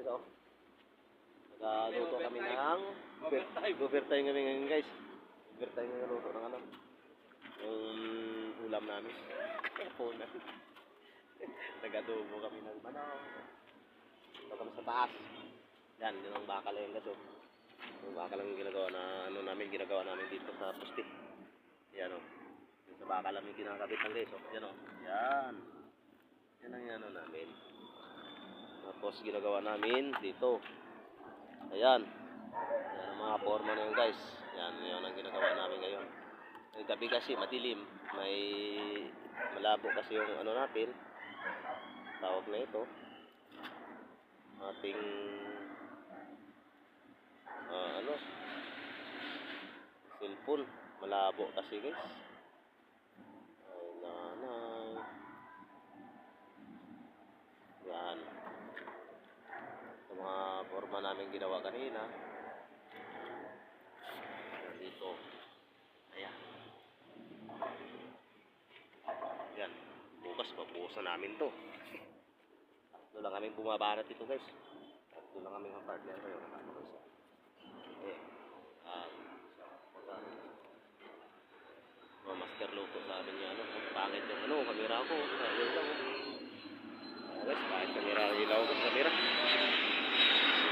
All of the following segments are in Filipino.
oh. Nagluto kami ng overtime kami ngayon guys. Overtime ng luto ng ano. Yung ulam namin. Punan. Nagadubo kami ng manok. Ito kami sa taas. Yan, yun ang bakal yung gaso. Yung bakal ang ginagawa namin dito sa poste. Yan o. Sa bakal namin kinakabit ng guys. Yan o. Yan. Yan ang ano namin. Tapos ginagawa namin dito. Ayan. Yan ang mga forma na yun guys. Yan ang ginagawa namin ngayon. Yung gabi kasi madilim. May malabo kasi yung ano natin. Tawag na ito. Ating cellphone. Malabo kasi guys. Ay nanay. Yan. Ito mga forma namin ginawa kanina. Dito. Ayan. Yan. Bukas pabukasan namin to. Tatlo lang kami bumabanat dito guys. Tatlo lang kami ang partner kayo. Master luto sa amin yan. Pangit yung ano, kamera ko. Ayun lang. Guys, pangit kamera. Ilaw ko sa kamera.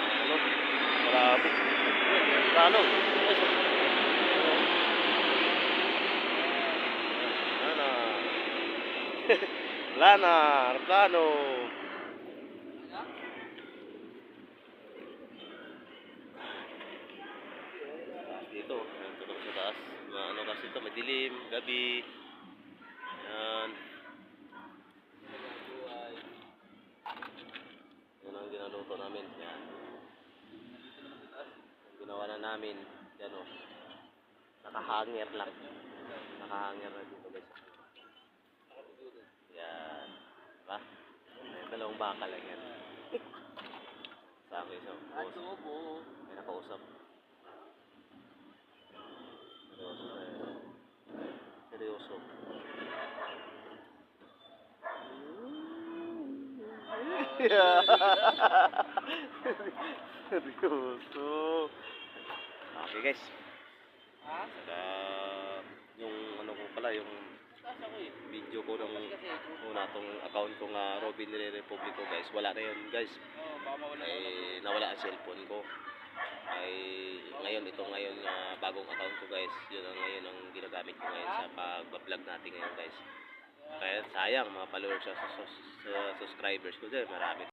Ano? Marami. Lalo. Lana. Lana. Arcano. Dito. Ito sa taas. Ano kasi ito, madilim, gabi. Yan. Yan ang ginaluto namin. Yan. Ang ginawa na namin. Yan o. Nakahanger lang. Nakahanger na dito guys. Yan. Diba? May dalawang bakal lang yan. Sabi so. May nakausap. Seryoso. Seryoso. Okay guys. Yung ano ko pala, yung video ko ng tong account ko nga Robin Republico guys. Wala na yun guys. Ay nawala ang cellphone ko. Ay ngayon bagong account ko guys. Yun ang ngayon ang ginagamit ko ngayon sa pag-vlog natin ngayon guys. Kaya sayang mga followers sa subscribers ko dyan, marami.